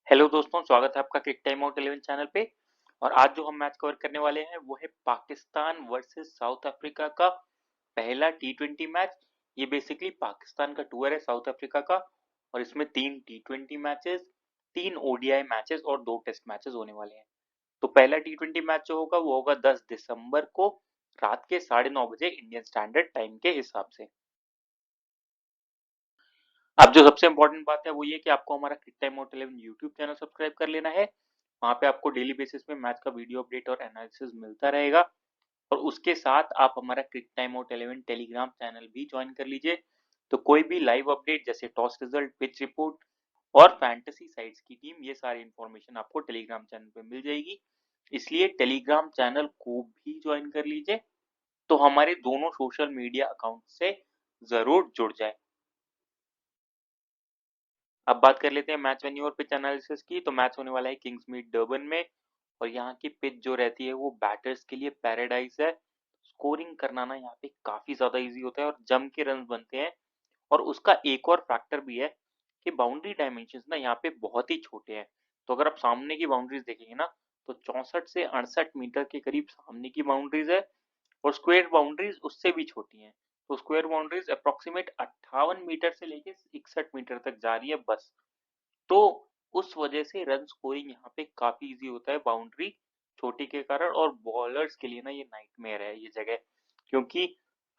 Hello दोस्तों, स्वागत है आपका क्रिक टाइम आउट 11 चैनल पे। और आज जो हम मैच कवर करने वाले हैं वो है पाकिस्तान वर्सेस साउथ अफ्रीका का पहला टी20 मैच। ये बेसिकली पाकिस्तान का टूर है साउथ अफ्रीका का, और इसमें 3 टी20 मैचेस, 3 ओडीआई मैचेस और 2 टेस्ट मैचेस होने वाले हैं। तो पहला टी20 मैच जो होगा वो होगा 10 दिसंबर को रात के 9:30 बजे इंडियन स्टैंडर्ड टाइम के हिसाब से। अब जो सबसे इंपॉर्टेंट बात है वो ये कि आपको हमारा cric time out 11 YouTube channel subscribe कर लेना है। वहाँ पे आपको डेली बेसिस पे मैच का वीडियो अपडेट और एनालिसिस मिलता रहेगा। और उसके साथ आप हमारा cric time out 11 Telegram channel भी ज्वाइन कर लीजिए। तो कोई भी लाइव अपडेट जैसे टॉस रिजल्ट, पिच रिपोर्ट और फैंटेसी साइट्स की टीम, ये सारी इंफॉर्मेशन आपको टेलीग्राम चैनल पे मिल जाएगी। इसलिए टेलीग्राम चैनल को भी ज्वाइन कर लीजिए। तो हमारे दोनों सोशल मीडिया अकाउंट से जरूर जुड़ जाए। अब बात कर लेते हैं मैच वेन्यू और पिच एनालिसिस की। तो मैच होने वाला है किंग्स मीट डर्बन में, और यहाँ की पिच जो रहती है वो बैटर्स के लिए पैराडाइज है। स्कोरिंग करना ना यहाँ पे काफी ज्यादा इजी होता है और जम के रन बनते हैं। और उसका एक और फैक्टर भी है कि बाउंड्री डायमेंशन ना यहाँ पे बहुत ही छोटे हैं। तो अगर आप सामने की बाउंड्रीज देखेंगे ना, तो 64 से 68 मीटर के करीब सामने की बाउंड्रीज है, और स्क्वायर बाउंड्रीज उससे भी छोटी हैं। तो स्क्वायर बाउंड्रीज अप्रोक्सीमेट 58 मीटर से लेके 61 मीटर तक जा रही है बस। तो उस वजह से रन स्कोरिंग यहाँ पे काफी इजी होता है बाउंड्री छोटी के कारण। और बॉलर्स के लिए ना ये नाइटमेयर है ये जगह, क्योंकि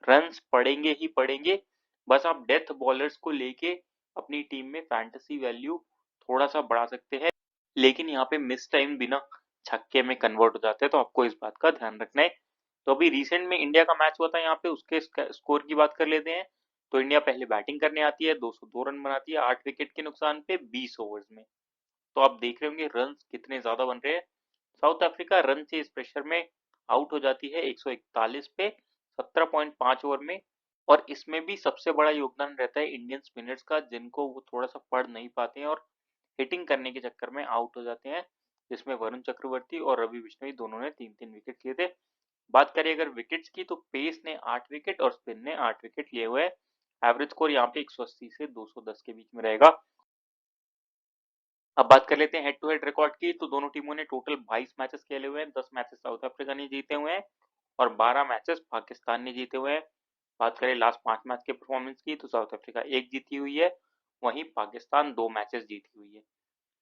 रन्स पड़ेंगे ही पड़ेंगे। बस आप डेथ बॉलर्स को लेके अपनी टीम में फैंटेसी वैल्यू थोड़ा सा बढ़ा सकते हैं, लेकिन यहाँ पे मिस टाइम बिना छक्के में कन्वर्ट हो जाते हैं। तो आपको इस बात का ध्यान रखना है। तो अभी रिसेंट में इंडिया का मैच हुआ था, यहाँ पे उसके स्कोर की बात कर लेते हैं। तो इंडिया पहले बैटिंग करने आती है, 202 रन बनाती है 8 विकेट के नुकसान पे 20 ओवर्स में। तो आप देख रहे होंगे रन कितने ज्यादा बन रहे हैं। साउथ अफ्रीका रन से इस प्रेशर में आउट हो जाती है 141 पे 17.5 ओवर में। और इसमें भी सबसे बड़ा योगदान रहता है इंडियन स्पिनर्स का, जिनको वो थोड़ा सा पढ़ नहीं पाते हैं और हिटिंग करने के चक्कर में आउट हो जाते हैं, जिसमें वरुण चक्रवर्ती और रवि बिश्नोई दोनों ने 3-3 विकेट लिए थे। बात करें अगर विकेट्स की, तो पेस ने 8 विकेट और स्पिन ने 8 विकेट लिए हुए हैं। एवरेज स्कोर यहाँ पे 180 से 210 के बीच में रहेगा। अब बात कर लेते हैं हेड टू हेड रिकॉर्ड की। तो दोनों टीमों ने टोटल 22 मैचेस खेले हुए हैं। 10 मैचेस साउथ अफ्रीका ने जीते हुए हैं और 12 मैचेस पाकिस्तान ने जीते हुए हैं। बात करें लास्ट 5 मैच के परफॉर्मेंस की, तो साउथ अफ्रीका 1 जीती हुई है, वहीं पाकिस्तान 2 मैचेस जीती हुई है।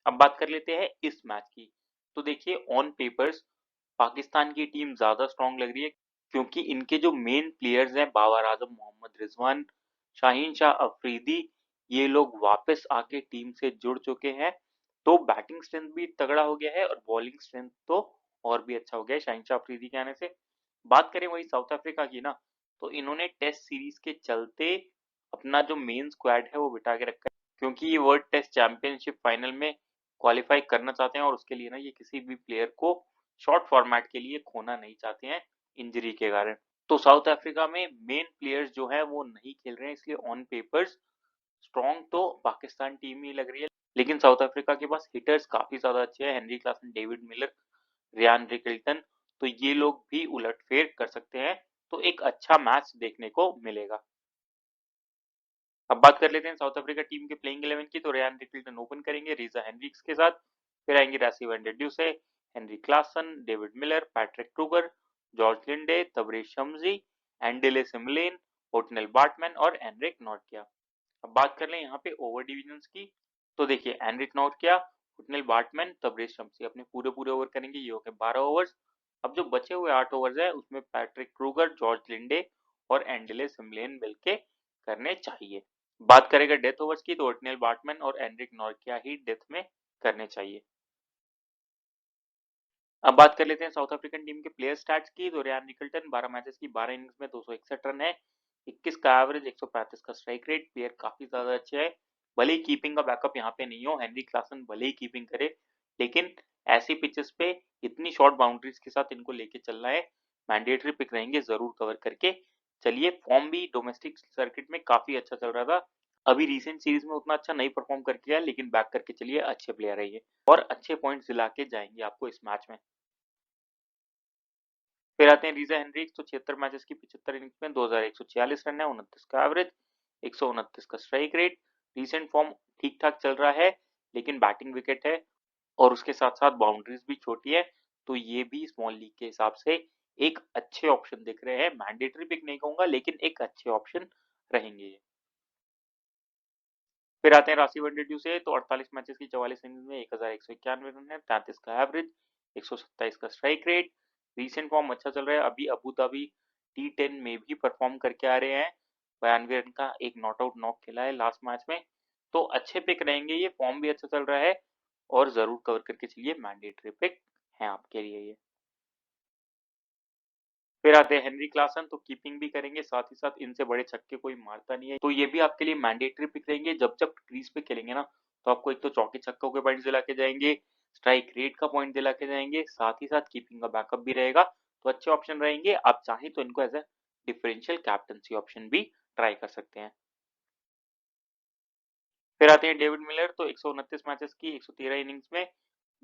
अब बात कर लेते हैं इस मैच की। तो देखिए ऑन पेपर्स पाकिस्तान की टीम ज्यादा स्ट्रांग लग रही है, क्योंकि इनके जो मेन प्लेयर्स हैं बाबर आजम, मोहम्मद रिजवान, शाहीन शाह अफरीदी, ये लोग वापस आके टीम से जुड़ चुके हैं। तो बैटिंग स्ट्रेंथ भी तगड़ा हो गया है और बॉलिंग स्ट्रेंथ तो और भी अच्छा हो गया है शाहीन शाह अफरीदी के आने से। बात करें वही साउथ अफ्रीका की ना, तो इन्होंने टेस्ट सीरीज के चलते अपना जो मेन स्क्वाड है वो बिठा के रखा है, क्योंकि ये वर्ल्ड टेस्ट चैंपियनशिप फाइनल में क्वालिफाई करना चाहते हैं। और उसके लिए ना ये किसी भी प्लेयर को शॉर्ट फॉर्मेट के लिए खोना नहीं चाहते हैं इंजरी के कारण। तो साउथ अफ्रीका में मेन प्लेयर्स जो है वो नहीं खेल रहे हैं, इसलिए ऑन पेपर्स स्ट्रॉन्ग तो पाकिस्तान टीम ही लग रही है। लेकिन साउथ अफ्रीका के पास हिटर्स काफी ज्यादा अच्छे हैं, Henry Klaasen, David Miller, Ryan Rickelton. तो ये लोग भी उलटफेर कर सकते हैं। तो एक अच्छा मैच देखने को मिलेगा। अब बात कर लेते हैं साउथ अफ्रीका टीम के प्लेइंग 11 की। तो रियान रिकल्टन ओपन करेंगे रीजा हेनरिक्स के साथ। फिर आएंगे रासी वैन डेड्यूसे, Heinrich Klaasen, David Miller, Patrick Kruger, George Linde, Tabraiz Shamsi, Andile Simelane, Ottneil Baartman और एनरिक नॉर्किया। अब बात कर लें यहाँ पे ओवर डिविजन की। तो देखिए Anrich Nortje, Ottneil Baartman, Tabraiz Shamsi अपने पूरे पूरे ओवर करेंगे, ये हो गए 12 ओवर्स। अब जो बचे हुए 8 ओवर्स है उसमें पैट्रिक क्रूगर, जॉर्ज लिंडे और एंडेले सिमलेन मिलके करने चाहिए। बात करेगा डेथ ओवर्स की, तो ओटनेल बार्टमैन और एनरिक नॉर्किया ही डेथ में करने चाहिए। अब बात कर लेते हैं साउथ अफ्रीकन टीम के प्लेयर स्टैट्स की। तो रियान निकल्टन 12 मैचेस की 12 इनिंग्स में 261 रन है, 21 का एवरेज, 135 का स्ट्राइक रेट। प्लेयर काफी ज्यादा अच्छे है। भले ही कीपिंग का बैकअप यहाँ पे नहीं हो, हेनरी क्लासन भले ही कीपिंग करे, लेकिन ऐसी पिचेस पे इतनी शॉर्ट बाउंड्रीज के साथ इनको लेके चलना है। मैंडेटरी पिक रहेंगे, जरूर कवर करके चलिए। फॉर्म भी डोमेस्टिक सर्किट में काफी अच्छा चल रहा था। अभी रिसेंट सीरीज में उतना अच्छा नहीं परफॉर्म करके गया, लेकिन बैक करके चलिए अच्छे प्लेयर है ये, और अच्छे पॉइंट्स दिला के जाएंगे आपको इस मैच में। फिर आते हैं रीजा हेनरिक्स। तो 76 मैचेस की 75 इनिंग्स में 2146 रन है, 29 का एवरेज, 129 का स्ट्राइक रेट। रिसेंट फॉर्म ठीक ठाक चल रहा है, लेकिन बैटिंग विकेट है और उसके साथ-साथ बाउंड्रीज भी छोटी है, तो ये भी स्मॉल लीग के हिसाब से एक अच्छे ऑप्शन दिख रहे हैं। मैंडेटरी पिक नहीं कहूँगा लेकिन एक अच्छे ऑप्शन रहेंगे ये। फिर आते हैं राशि वनडे से, तो 48 मैचेस की 44 इनिंग्स में 1191 रन है, 33 का एवरेज, 127 का स्ट्राइक रेट। रीसेंट फॉर्म अच्छा चल रहा है, अभी अबू धाबी T10 में भी परफॉर्म करके आ रहे हैं। 92 रन का एक नॉट आउट नॉक खेला है लास्ट मैच में, तो अच्छे पिक रहेंगे ये, फॉर्म भी अच्छा चल रहा है और जरूर कवर करके चलिए, मैंडेटरी पिक है आपके लिए ये। फिर आते हैं हेनरी क्लासन, तो कीपिंग भी करेंगे, साथ ही साथ इनसे बड़े छक्के कोई मारता नहीं है, तो ये भी आपके लिए मैंडेटरी पिक रहेंगे। जब जब क्रीज पे खेलेंगे ना, तो आपको एक तो चौके छक्कों के पॉइंट दिला के जाएंगे, स्ट्राइक रेट का पॉइंट दिला के जाएंगे, साथ ही साथ कीपिंग का बैकअप भी रहेगा, तो अच्छे ऑप्शन रहेंगे। आप चाहें तो इनको as a differential captaincy option भी ट्राई कर सकते हैं। फिर आते हैं डेविड मिलर, तो 129 मैचेस की 113 इनिंग्स में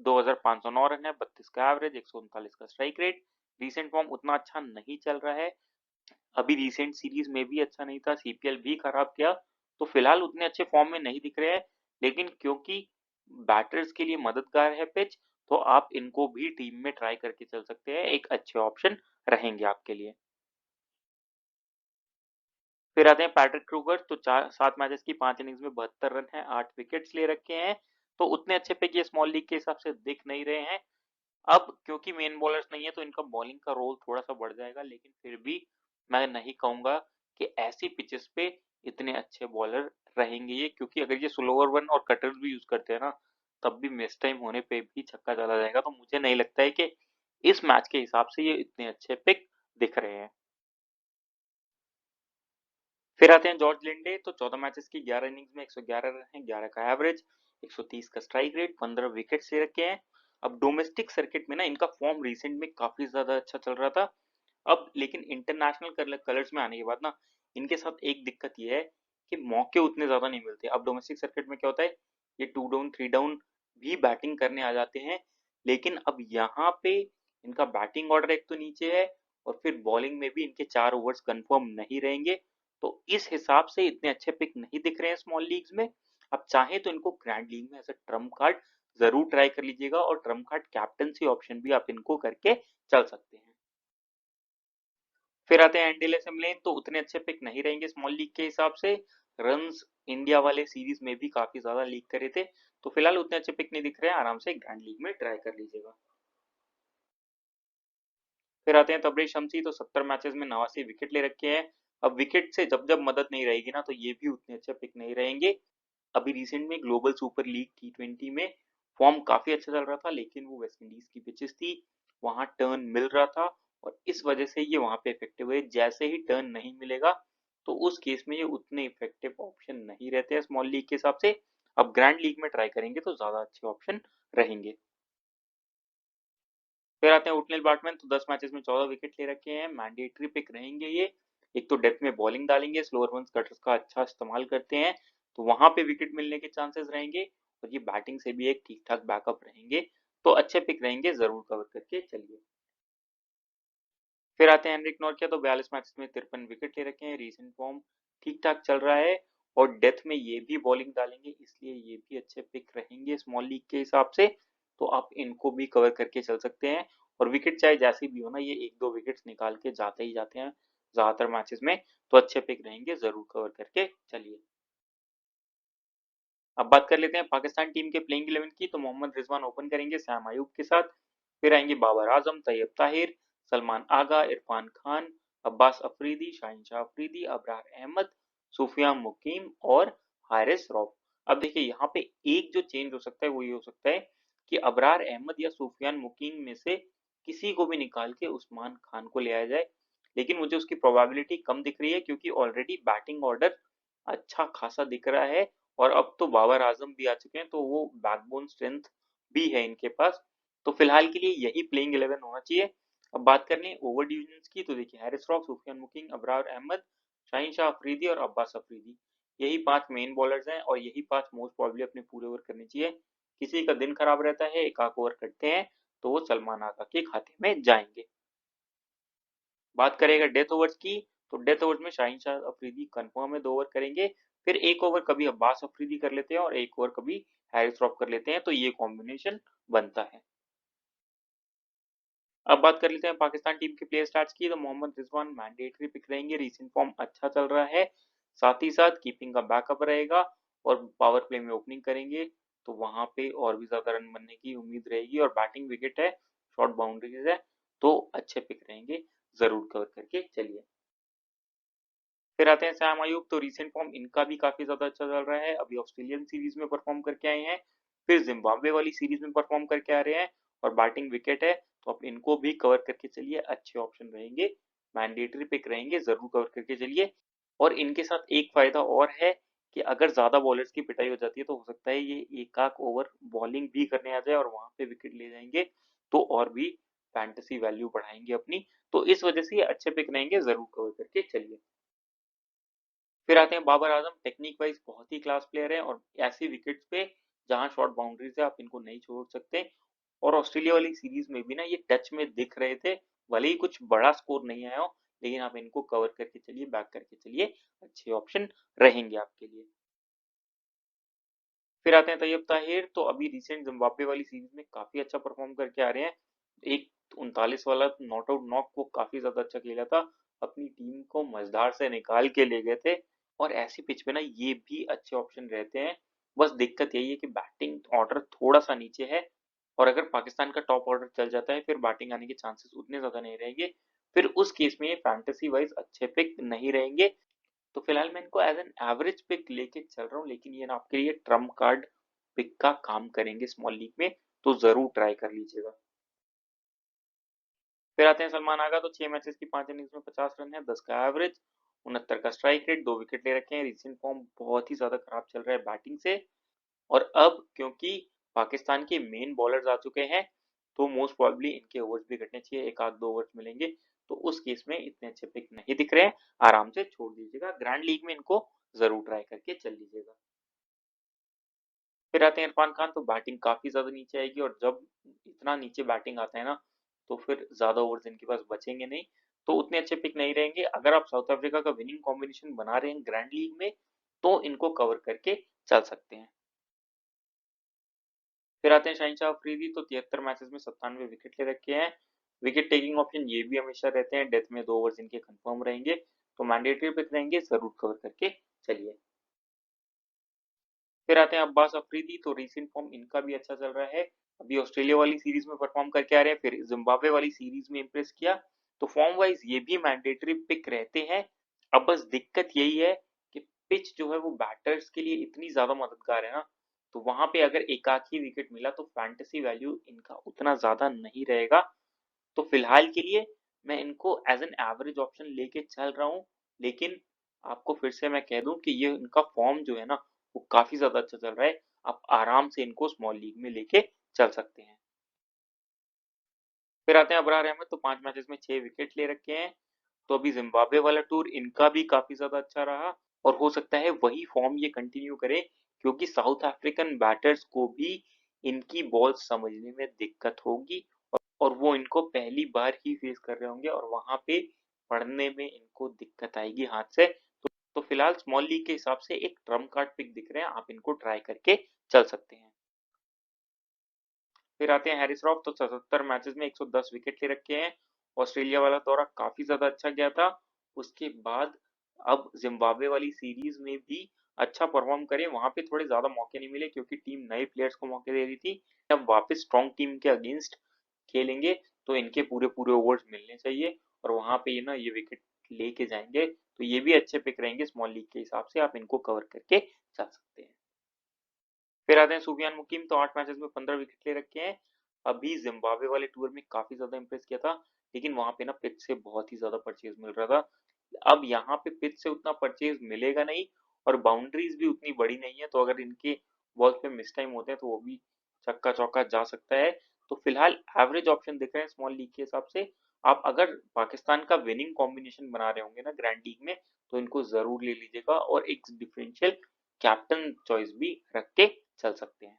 2509 रन है, 32 का एवरेज, 139 का स्ट्राइक रेट। रिसेंट फॉर्म उतना अच्छा नहीं चल रहा है, अभी रिसेंट सीरीज में भी अच्छा नहीं था, सीपीएल भी खराब किया, तो फिलहाल उतने अच्छे फॉर्म में नहीं दिख रहे हैं, लेकिन क्योंकि बैटर्स के लिए मददगार है पिच, तो आप इनको भी टीम में ट्राई करके चल सकते हैं, एक अच्छे ऑप्शन रहेंगे आपके लिए। फिर आते हैं पैट्रिक क्रूगर, तो 7 मैचेस की 5 इनिंग्स में 72 रन है, 8 विकेट्स ले रखे हैं, तो उतने अच्छे पिक ये स्मॉल लीग के हिसाब से दिख नहीं रहे हैं। अब क्योंकि मेन बॉलर्स नहीं है, तो इनका बॉलिंग का रोल थोड़ा सा बढ़ जाएगा, लेकिन फिर भी मैं नहीं कहूंगा कि ऐसी पिचेस पे इतने अच्छे बॉलर रहेंगे ये, क्योंकि अगर ये स्लोअर वन और कटर्स भी यूज करते हैं ना, तब भी मिस टाइम होने पे भी छक्का चला जाएगा, तो मुझे नहीं लगता है कि इस मैच के हिसाब से ये इतने अच्छे पिक दिख रहे हैं। फिर आते हैं जॉर्ज लिंडे, तो 14 मैचेस की 11 इनिंग्स में 111 रन है, 11 का एवरेज, 130 का स्ट्राइक रेट, 15 विकेट्स ले रखे हैं। अब डोमेस्टिक सर्किट में ना इनका फॉर्म रिसेंट में काफी ज्यादा अच्छा चल रहा था, अब लेकिन इंटरनेशनल कलर्स में आने के बाद ना इनके साथ एक दिक्कत ये है कि मौके उतने ज्यादा नहीं मिलते। अब डोमेस्टिक सर्किट में क्या होता है, ये 2 डाउन 3 डाउन भी बैटिंग करने आ जाते हैं, लेकिन अब यहाँ पे इनका बैटिंग ऑर्डर एक तो नीचे है, और फिर बॉलिंग में भी इनके 4 ओवर्स कंफर्म नहीं रहेंगे, तो इस हिसाब से इतने अच्छे पिक नहीं दिख रहे हैं स्मॉल लीग्स में। आप चाहें तो इनको ग्रैंड लीग में एज अ ट्रम्प कार्ड जरूर ट्राई कर लीजिएगा, और ट्रम्प कार्ड कैप्टनसी ऑप्शन भी आप इनको करके चल सकते हैं। फिर आते हैं एंडिल एसम्बलेन, तो उतने अच्छे पिक नहीं रहेंगे स्मॉल लीग के हिसाब से, रन्स इंडिया वाले सीरीज में भी काफी ज्यादा लीक करे थे, तो फिलहाल उतने अच्छे पिक नहीं दिख रहे हैं, आराम से ग्रैंड लीग में ट्राई कर लीजिएगा। फिर आते हैं तबरेज शमसी, तो 70 मैचेस में 89 विकेट ले रखे हैं। अब विकेट से जब जब मदद नहीं रहेगी ना, तो ये भी उतने अच्छे पिक नहीं रहेंगे। अभी रिसेंट में ग्लोबल सुपर लीग T20 में फॉर्म काफी अच्छा चल रहा था, लेकिन वो वेस्ट इंडीज की पिचेस थी, वहां टर्न मिल रहा था, और इस वजह से ये वहां पे इफेक्टिव हुए। जैसे ही टर्न नहीं मिलेगा, तो उस केस में ये उतने इफेक्टिव ऑप्शन नहीं रहते हैं स्मॉल लीग के हिसाब से। अब ग्रैंड लीग में ट्राई करेंगे तो ज्यादा अच्छे ऑप्शन रहेंगे। फिर आते हैं उटनेल बैट्समैन, तो 10 मैचेस में 14 विकेट ले रखे हैं, मैंडेटरी पिक रहेंगे ये। एक तो डेथ में बॉलिंग डालेंगे, स्लोअर वंस कटर्स का अच्छा इस्तेमाल करते हैं, तो वहां पे विकेट मिलने के चांसेस रहेंगे, और ये बैटिंग से भी एक ठीक ठाक बैकअप रहेंगे, तो अच्छे पिक रहेंगे, जरूर कवर करके चलिए। फिर आते हैं एनरिक नॉर्किया, तो 42 मैचेस में 53 विकेट ले रखे हैं, रीसेंट फॉर्म ठीक ठाक चल रहा है, और डेथ में ये भी बॉलिंग डालेंगे, इसलिए ये भी अच्छे पिक रहेंगे स्मॉल लीग के हिसाब से, तो आप इनको भी कवर करके चल सकते हैं। और विकेट चाहे जैसी भी हो ना, ये 1-2 विकेट्स निकाल के जाते ही जाते हैं ज्यादातर मैचेस में, तो अच्छे पिक रहेंगे, जरूर कवर करके चलिए। अब बात कर लेते हैं पाकिस्तान टीम के प्लेइंग 11 की, तो मोहम्मद रिजवान ओपन करेंगे सैम अयूब के साथ, फिर आएंगे बाबर आजम, तैयब ताहिर, सलमान आगा, इरफान खान, अब्बास अफरीदी, शाहिन शाह अफरीदी, अबरार अहमद, सुफियान मुकीम और हारिस रौफ। अब देखिए यहाँ पे एक जो चेंज हो सकता है वो ये हो सकता है कि अबरार अहमद या सुफियान मुकीम में से किसी को भी निकाल के उस्मान खान को ले आया जाए, लेकिन मुझे उसकी प्रोबेबिलिटी कम दिख रही है, क्योंकि ऑलरेडी बैटिंग ऑर्डर अच्छा खासा दिख रहा है, और अब तो बाबर आजम भी आ चुके हैं, तो वो बैकबोन स्ट्रेंथ भी है इनके पास, तो फिलहाल के लिए यही प्लेइंग 11 होना चाहिए। अब बात कर लें ओवर डिविजन की, तो देखिए हैरिस रॉफ, सुफियान मुकीम, अबरार अहमद, शाहीन शाह अफरीदी और अब्बास अफरीदी, यही 5 मेन बॉलर्स हैं, और यही 5 मोस्ट प्रॉब्ली अपने पूरे ओवर करने चाहिए। किसी का दिन खराब रहता है, एक आध ओवर करते हैं, तो वो सलमान आगा के खाते में जाएंगे। बात करेगा डेथ ओवर्स की, तो डेथ ओवर्स में शाहीन शाह अफरीदी कंफर्म है 2 ओवर करेंगे, फिर एक ओवर कभी अब्बास अफरीदी कर लेते हैं और एक ओवर कभी हैरिस रॉफ कर लेते हैं, तो ये कॉम्बिनेशन बनता है। अब बात कर लेते हैं पाकिस्तान टीम के प्लेयर स्टार्ट्स की, तो मोहम्मद रिजवान मैंडेटरी पिक रहेंगे, रीसेंट फॉर्म अच्छा चल रहा है, साथ ही साथ कीपिंग का बैकअप रहेगा और पावर प्ले में ओपनिंग करेंगे, तो वहां पे और भी ज्यादा रन बनने की उम्मीद रहेगी और बैटिंग विकेट है, शॉर्ट बाउंड्रीज है, तो अच्छे पिक रहेंगे, जरूर कवर करके चलिए। फिर आते हैं सैम अयूब, तो रीसेंट फॉर्म इनका भी काफी ज्यादा अच्छा चल रहा है, अभी ऑस्ट्रेलियन सीरीज में परफॉर्म करके आए हैं, फिर जिम्बाब्वे वाली सीरीज में परफॉर्म करके आ रहे हैं और बैटिंग विकेट है, तो आप इनको भी कवर करके चलिए, अच्छे ऑप्शन रहेंगे, मैंडेटरी पिक रहेंगे, जरूर कवर करके चलिए। और इनके साथ एक फायदा और है कि अगर ज्यादा बॉलर्स की पिटाई हो जाती है तो हो सकता है ये एक आध ओवर बॉलिंग भी करने आ जाए और वहां पे विकेट ले जाएंगे, तो और भी फैंटेसी वैल्यू बढ़ाएंगे अपनी, तो इस वजह से ये अच्छे पिक रहेंगे, जरूर कवर करके चलिए। फिर आते हैं बाबर आजम, टेक्निक वाइज बहुत ही क्लास प्लेयर है और ऐसी विकेट्स पे जहां शॉर्ट बाउंड्रीज है आप इनको नहीं छोड़ सकते, और ऑस्ट्रेलिया वाली सीरीज में भी ना ये टच में दिख रहे थे, भले ही कुछ बड़ा स्कोर नहीं आया हो, लेकिन आप इनको कवर करके चलिए, बैक करके चलिए, अच्छे ऑप्शन रहेंगे आपके लिए। फिर आते हैं तैयब ताहिर, तो अभी रिसेंट जिम्बाब्वे वाली सीरीज में काफी अच्छा परफॉर्म करके आ रहे हैं, एक 39 वाला नॉट आउट नॉक को काफी ज्यादा अच्छा खेला था, अपनी टीम को मझधार से निकाल के ले गए थे, और ऐसी पिच पे ना ये भी अच्छे ऑप्शन रहते हैं, बस दिक्कत यही है कि बैटिंग ऑर्डर थोड़ा सा नीचे है, और अगर पाकिस्तान का टॉप ऑर्डर चल जाता है फिर बैटिंग आने के चांसेस उतने ज्यादा नहीं रहेंगे, फिर उस केस में ये फैंटेसी वाइज अच्छे पिक नहीं रहेंगे, तो फिलहाल मैं इनको एज एन एवरेज पिक लेके चल रहा हूँ, लेकिन ये ना आपके लिए ट्रम्प कार्ड पिक का काम करेंगे स्मॉल लीग में, तो जरूर ट्राई कर लीजिएगा। फिर आते हैं सलमान आगा, तो 6 मैचेस की 5 इनिंग्स में 50 रन है, 10 का एवरेज, 69 का स्ट्राइक रेट, 2 विकेट ले रखे हैं, रिसेंट फॉर्म बहुत ही ज्यादा खराब चल रहा है बैटिंग से, और अब क्योंकि पाकिस्तान के मेन बॉलर्स आ चुके हैं, तो मोस्ट प्रोबेबली इनके ओवर्स भी घटने चाहिए, एक आध दो ओवर्स मिलेंगे, तो उस केस में इतने अच्छे पिक नहीं दिख रहे हैं, आराम से छोड़ दीजिएगा, ग्रैंड लीग में इनको जरूर ट्राई करके चल लीजिएगा। फिर आते हैं इरफान खान, तो बैटिंग काफी ज्यादा नीचे आएगी, और जब इतना नीचे बैटिंग आता है ना, तो फिर ज्यादा ओवर्स इनके पास बचेंगे नहीं, तो उतने अच्छे पिक नहीं रहेंगे, अगर आप साउथ अफ्रीका का विनिंग कॉम्बिनेशन बना रहे हैं ग्रैंड लीग में, तो इनको कवर करके चल सकते हैं। फिर आते हैं शहनशाह अफरीदी, तो 73 मैचेस में 97 विकेट ले रखे हैं, विकेट टेकिंग ऑप्शन ये भी हमेशा रहते हैं, डेथ में 2 ओवर्स इनके कंफर्म रहेंगे, तो मैंडेटरी पिक रहेंगे, जरूर कवर करके चलिए। फिर आते हैं अब्बास अफरीदी, तो रिसेंट फॉर्म इनका भी अच्छा चल रहा है, अभी ऑस्ट्रेलिया वाली सीरीज में परफॉर्म करके आ रहे हैं, फिर जिम्बाब्वे वाली सीरीज में इंप्रेस किया, तो फॉर्म वाइज ये भी मैंडेटरी पिक रहते हैं। अब बस दिक्कत यही है कि पिच जो है वो बैटर्स के लिए इतनी ज्यादा मददगार है ना, तो वहां पे अगर एक आध ही विकेट मिला तो फैंटेसी वैल्यू इनका उतना ज्यादा नहीं रहेगा, तो फिलहाल के लिए मैं इनको एज एन एवरेज ऑप्शन लेके चल रहा हूँ, लेकिन आपको फिर से मैं कह दूं कि ये इनका फॉर्म जो है ना वो काफी ज्यादा अच्छा चल रहा है, आप आराम से इनको स्मॉल लीग में लेके चल सकते हैं। फिर आते हैं अबरार अहमद, तो 5 मैचेस में 6 विकेट ले रखे हैं, तो अभी जिम्बाब्वे वाला टूर इनका भी काफी ज्यादा अच्छा रहा, और हो सकता है वही फॉर्म ये कंटिन्यू करे, क्योंकि साउथ अफ्रीकन बैटर्स को भी इनकी बॉल समझने में दिक्कत होगी, और वो इनको पहली बार ही फेस कर रहे होंगे, और वहां पे पढ़ने में इनको दिक्कत आएगी हाथ से, तो फिलहाल स्मॉल लीग के हिसाब से एक ट्रम्प कार्ड पिक दिख रहे हैं, आप इनको ट्राई करके चल सकते हैं। फिर आते हैं हैरिस रॉफ, तो 77 मैचेस में 110 विकेट ले रखे हैं, ऑस्ट्रेलिया वाला दौरा काफी ज्यादा अच्छा गया था, उसके बाद अब जिम्बाब्वे वाली सीरीज में भी अच्छा परफॉर्म करें, वहां पे थोड़े ज्यादा मौके नहीं मिले क्योंकि टीम नए प्लेयर्स को मौके दे रही थी, अब वापस स्ट्रॉन्ग टीम के अगेंस्ट खेलेंगे, तो इनके पूरे पूरे ओवर्स मिलने चाहिए, और वहां पे ये ना ये विकेट लेके जाएंगे, तो ये भी अच्छे पिक रहेंगे स्मॉल लीग के हिसाब से, आप इनको कवर करके चल सकते हैं। फिर आते हैं सुफियान मुकीम, तो 8 मैचेस में 15 विकेट ले रखे हैं, अभी जिम्बाब्वे वाले टूर में काफी ज्यादा इंप्रेस किया था, लेकिन वहां पे ना पिच से बहुत ही ज्यादा परचेज मिल रहा था, अब यहाँ पे पिच से उतना परचेज मिलेगा नहीं, और बाउंड्रीज भी उतनी बड़ी नहीं है, तो अगर इनके बॉल पे मिस टाइम होते हैं तो वो भी छक्का चौका जा सकता है, तो फिलहाल एवरेज ऑप्शन दिख रहे हैं स्मॉल लीग के हिसाब से, आप अगर पाकिस्तान का विनिंग कॉम्बिनेशन बना रहे होंगे ना ग्रैंड लीग में, तो इनको जरूर ले लीजिएगा, और एक डिफरेंशियल कैप्टन चॉइस भी रख के चल सकते हैं।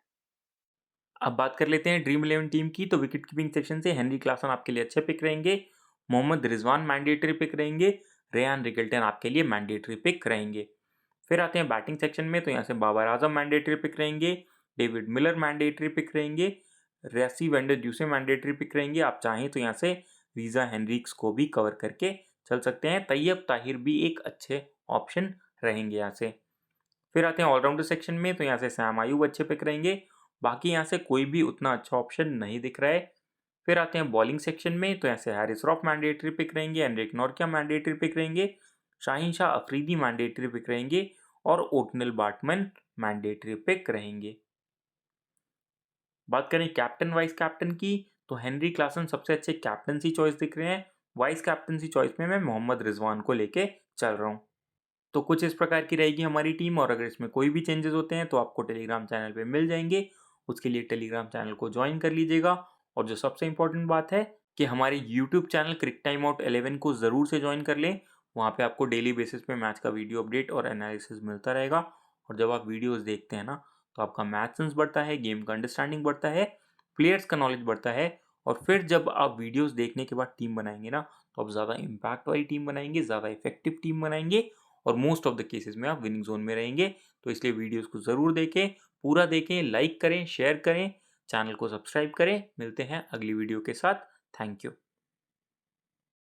अब बात कर लेते हैं ड्रीम 11 टीम की, तो विकेट कीपिंग सेक्शन से हेनरी क्लासन आपके लिए अच्छे पिक रहेंगे, मोहम्मद रिजवान मैंडेटरी पिक रहेंगे, रेयान रिगल्टन आपके लिए मैंडेटरी पिक रहेंगे। फिर आते हैं बैटिंग सेक्शन में, तो यहाँ से बाबर आजम मैंडेटरी पिक रहेंगे, डेविड मिलर मैंडेटरी पिक रहेंगे, रेसी वेंडर ड्यूसे मैंडेटरी पिक रहेंगे। आप चाहें तो यहाँ से रीजा हेनरिक्स को भी कवर करके चल सकते हैं। तैयब ताहिर भी एक अच्छे ऑप्शन रहेंगे यहाँ से। फिर आते हैं ऑलराउंडर सेक्शन में, तो यहाँ से सैम आयूब अच्छे पिक रहेंगे, बाकी यहाँ से कोई भी उतना अच्छा ऑप्शन नहीं दिख रहा है। फिर आते हैं बॉलिंग सेक्शन में, तो यहाँ से हैरिस रॉफ मैंडेटरी पिक रहेंगे, एनरिक नॉर्किया मैंडेटरी पिक रहेंगे, शाहीन शाह अफरीदी मैंडेटरी पिक रहेंगे और ओटनल बाटमन मैंडेटरी पिक रहेंगे। बात करें कैप्टन वाइस कैप्टन की, तो हेनरी क्लासन सबसे अच्छे कैप्टनसी चॉइस दिख रहे हैं। वाइस कैप्टनसी चॉइस में मैं मोहम्मद रिजवान को लेके चल रहा हूँ। तो कुछ इस प्रकार की रहेगी हमारी टीम, और अगर इसमें कोई भी चेंजेस होते हैं तो आपको टेलीग्राम चैनल पे मिल जाएंगे। उसके लिए टेलीग्राम चैनल को ज्वाइन कर लीजिएगा। और जो सबसे इंपॉर्टेंट बात है कि हमारे यूट्यूब चैनल क्रिक टाइम आउट 11 को ज़रूर से ज्वाइन कर लें। वहाँ पे आपको डेली बेसिस पे मैच का वीडियो अपडेट और एनालिसिस मिलता रहेगा। और जब आप वीडियोज़ देखते हैं ना, तो आपका मैथ सेंस बढ़ता है, गेम का अंडरस्टैंडिंग बढ़ता है, प्लेयर्स का नॉलेज बढ़ता है। और फिर जब आप वीडियोज़ देखने के बाद टीम बनाएंगे ना, तो आप ज़्यादा इम्पैक्ट वाली टीम बनाएंगे, ज़्यादा इफेक्टिव टीम बनाएंगे, और मोस्ट ऑफ द केसेस में आप विनिंग जोन में रहेंगे। तो इसलिए वीडियोस को ज़रूर देखें, पूरा देखें, लाइक करें, शेयर करें, चैनल को सब्सक्राइब करें। मिलते हैं अगली वीडियो के साथ। Thank you.